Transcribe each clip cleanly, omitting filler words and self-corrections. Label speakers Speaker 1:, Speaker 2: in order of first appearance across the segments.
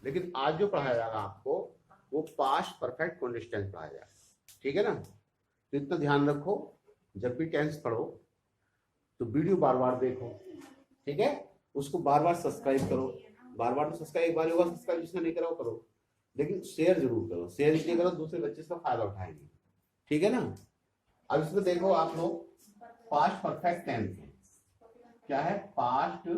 Speaker 1: लेकिन आज जो पढ़ाया जाएगा आपको वो पास्ट परफेक्ट कंटीन्यूअस टेंस पढ़ाया जाएगा, ठीक है ना। तो इतना ध्यान रखो, जब भी टेंस पढ़ो तो वीडियो बार बार देखो, ठीक है। उसको बार बार सब्सक्राइब करो, बार बार तो सब्सक्राइब एक बार होगा, सब्सक्राइब जिसने नहीं करा वो करो, लेकिन शेयर जरूर करो। शेयर इसलिए करो दूसरे बच्चे इसका फायदा उठाएंगे, ठीक है ना। अब इसमें देखो आप लोग पास्ट परफेक्ट टेंस क्या है, past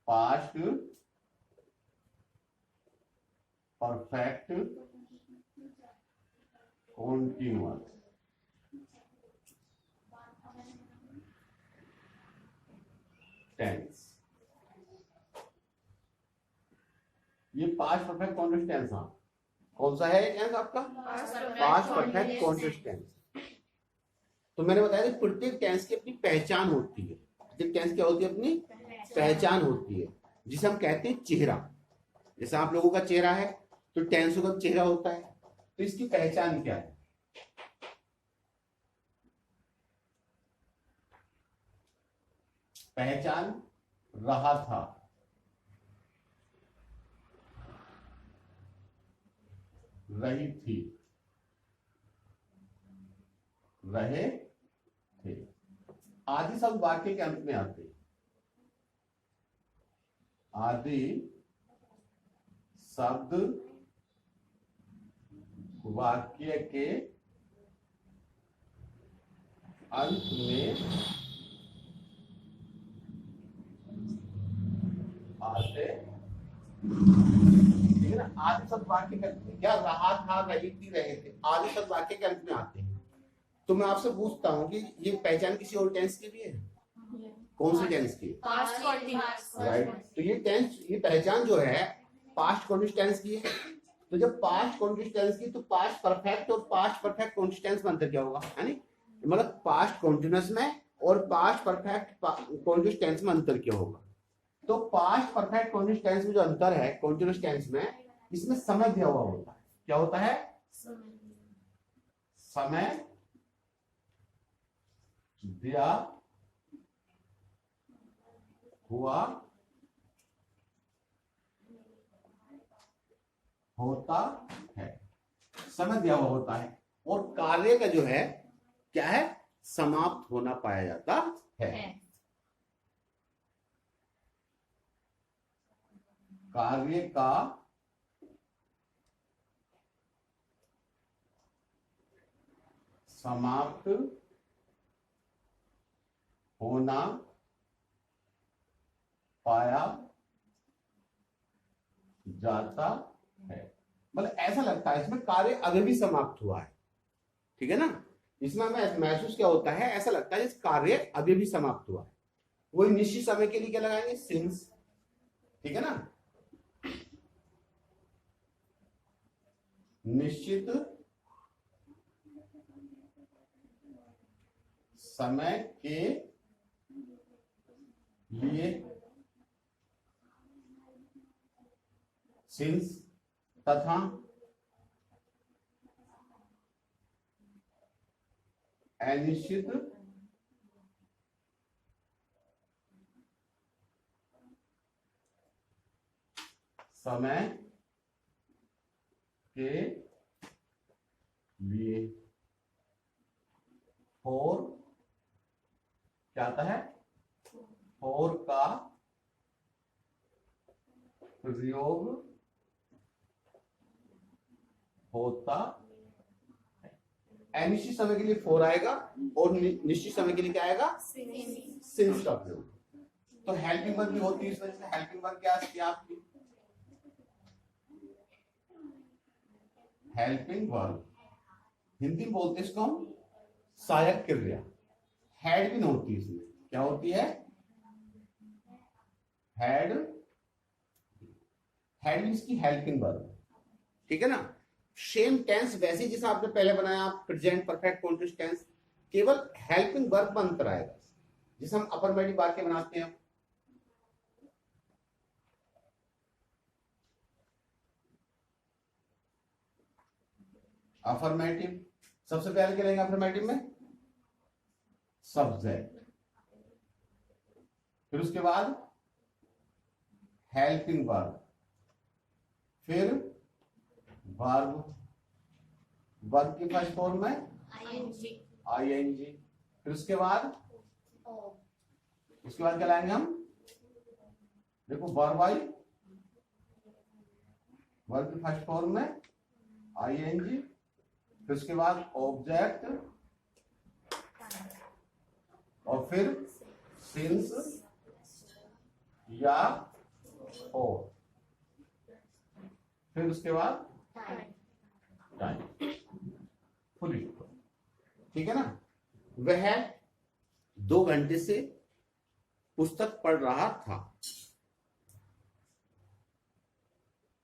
Speaker 1: past perfect continuous tense. ये पास्ट परफेक्ट कॉन्टिन्यूअस टेंस, हाँ कौन सा है टेंस आपका, पास्ट परफेक्ट कॉन्टिन्यूअस टेंस। तो मैंने बताया कि प्रत्येक टेंस की अपनी पहचान होती है, प्रत्येक टेंस क्या होती है, अपनी पहचान होती है, जिसे हम कहते हैं चेहरा। जैसे आप लोगों का चेहरा है तो टेंसों का चेहरा होता है, तो इसकी पहचान क्या है, पहचान रहा था, रही थी, रहे थे, आदि सब वाक्य के अंत में आते हैं। आदि शब्द वाक्य के अंत में आते, ठीक है ना। आदि शब्द वाक्य के अंत में, क्या रहा था, रही थी, रहे थे, आदि शब्द वाक्य के अंत में आते हैं। तो मैं आपसे पूछता हूँ कि ये पहचान किसी और टेंस की भी है, कौन से टेंस की,
Speaker 2: पास्ट कंटीन्यूअस,
Speaker 1: राइट। तो ये टेंस, ये पहचान जो है पास्ट कंटीन्यूअस टेंस की है। तो जब पास्ट कंटीन्यूअस टेंस की, तो पास्ट परफेक्ट और पास्ट परफेक्ट कंटीन्यूअस टेंस में अंतर क्या होगा, है नी, मतलब पास्ट कंटीन्यूअस में और पास्ट परफेक्ट कंटीन्यूअस टेंस में अंतर क्या होगा। तो पास्ट परफेक्ट कंटीन्यूअस टेंस में जो अंतर है कंटीन्यूअस टेंस में, इसमें समय दिया हुआ होता है। क्या होता है, समय दिया हुआ होता है, समय दिया हुआ होता है, और कार्य का जो है क्या है, समाप्त होना पाया जाता है। कार्य का समाप्त होना पाया जाता है, मतलब ऐसा लगता है इसमें कार्य अभी भी समाप्त हुआ है, ठीक है ना। इसमें हमें महसूस क्या होता है, ऐसा लगता है इस कार्य अभी भी समाप्त हुआ है। वही निश्चित समय के लिए क्या लगाएंगे, सिंस, ठीक है ना। निश्चित समय के लिए सिंस, तथा अनिश्चित समय के लिए। फोर क्या आता है, फोर का प्रयोग होता है। अनिश्चित समय के लिए फोर आएगा और निश्चित समय के लिए क्या आएगा, सिंस का प्रयोग। तो हेल्पिंग वर्ब भी होती है, इस वजह से हेल्पिंग वर्ब क्या आती है आपकी, हेल्पिंग वर्ब, हिंदी में बोलते हैं इसको हम सहायक क्रिया। हेड भी नहीं होती इसमें, क्या होती है, हेड, हेड मींस की हेल्पिंग वर्ब, ठीक है ना। सेम टेंस वैसे जैसा आपने पहले बनाया प्रेजेंट परफेक्ट कंटीन्यूअस टेंस, केवल हेल्पिंग वर्ब में अंतर आएगा, जिसे हम अफर्मेटिव वाक्य बनाते हैं। अफर्मेटिव सबसे पहले क्या रहेगा, अफर्मेटिव में सब्जेक्ट, फिर उसके बाद हेल्पिंग वर्ब, फिर वर्ब, वर्ब की फर्स्ट फॉर्म में आईएनजी, फिर उसके बाद क्या लाएंगे हम, देखो वर्ब आई, वर्ब की फर्स्ट फॉर्म में आईएनजी, फिर उसके बाद ऑब्जेक्ट और फिर सिंस या और, फिर उसके बाद टाइम, फुल स्टॉप। ठीक है ना। वह 2 घंटे से पुस्तक पढ़ रहा था।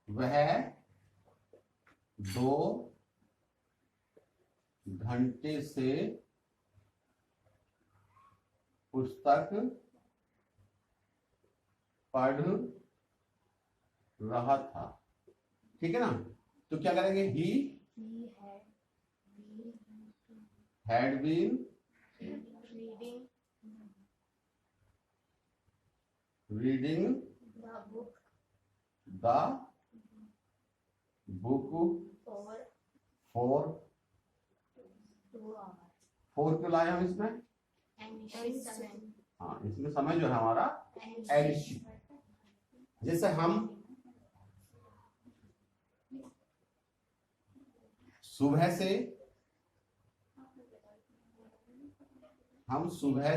Speaker 1: वह 2 घंटे से पुस्तक पढ़ रहा था। ठीक है ना। तो क्या करेंगे, he had been reading the book for 4 क्यों लाए हम इसमें, हाँ इसमें समय जो है हमारा एडिशन। जैसे हम सुबह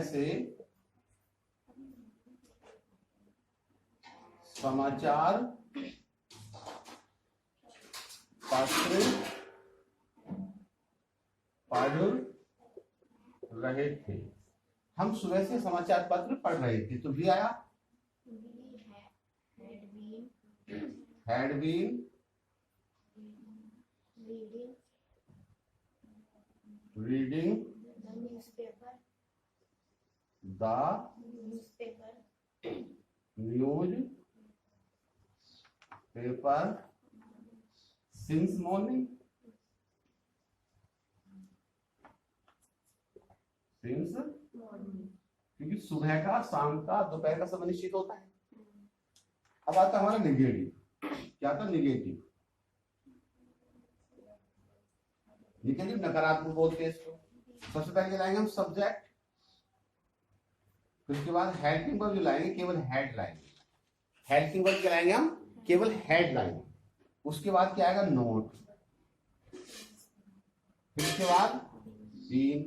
Speaker 1: से समाचार पत्र पढ़ रहे थे। हम सुबह से समाचार पत्र पढ़ रहे थे, तो भी आया had been reading the newspaper since morning, since, क्योंकि सुबह का, शाम का, दोपहर का समय निश्चित होता है। अब आता हमारा निगेटिव। क्या था निगेटिव, निगेटिव नकारात्मक बोलते हैं इसको। सबसे पहले लाएंगे हम सब्जेक्ट, फिर उसके बाद हेल्पिंग वर्ब जो लाएंगे केवल हेड लाएंगे। हेल्पिंग वर्ब क्या लाएंगे हम, केवल हेड लाएंगे। उसके बाद क्या आएगा, नोट, फिर उसके बाद सीन,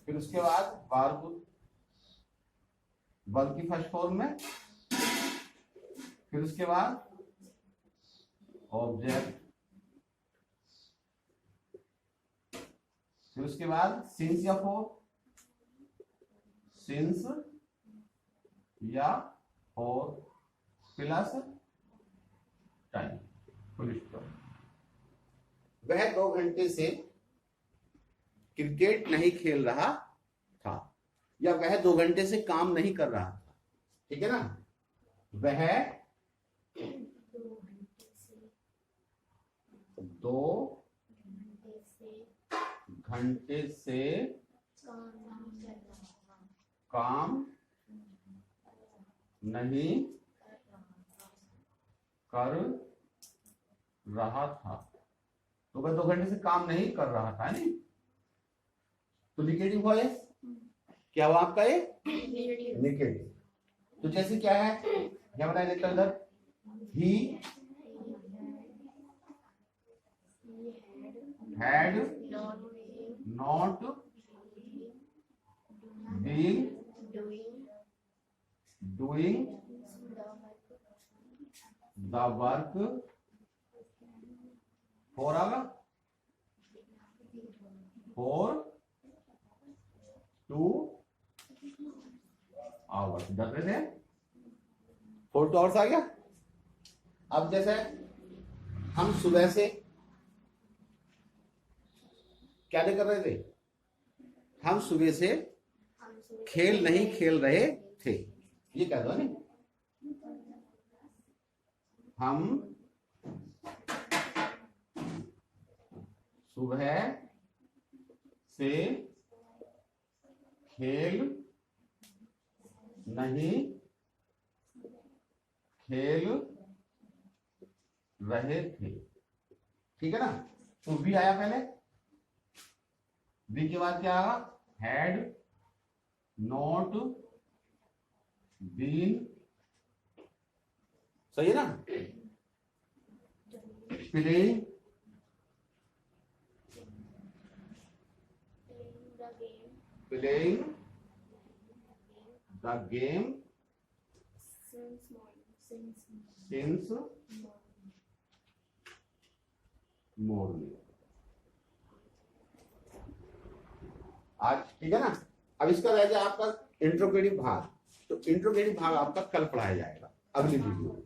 Speaker 1: फिर उसके बाद वर्ब, वर्ब की फर्स्ट फॉर्म में, फिर उसके बाद ऑब्जेक्ट, फिर उसके बाद सिंस या फॉर, सिंस या for plus time, full stop. वह 2 घंटे से क्रिकेट नहीं खेल रहा था, या वह 2 घंटे से काम नहीं कर रहा था। ठीक है ना। वह 2 घंटे से काम नहीं कर रहा था। तो वह 2 घंटे से काम नहीं कर रहा था, नहीं तो निगेटिव हुआ ये, क्या हुआ आपका ये निगेटिव। तो जैसे क्या है, क्या बताया देता इधर, he had not been doing the work for for 2 hours. 4 2 hours आ गया। अब जैसे हम सुबह से क्या नहीं कर रहे थे, हम सुबह से खेल नहीं खेल रहे थे, ये कह दो नहीं। हम सुबह से खेल नहीं खेल रहे थे। ठीक है ना। तो बी आया पहले, बी के बाद क्या आया, हैड नॉट बीन, सही है ना, playing the game since morning. आज ठीक है ना। अब इसका रह गया आपका इंट्रोगेटिव भाग, तो इंट्रोगेटिव भाग आपका कल पढ़ाया जाएगा अगली वीडियो में।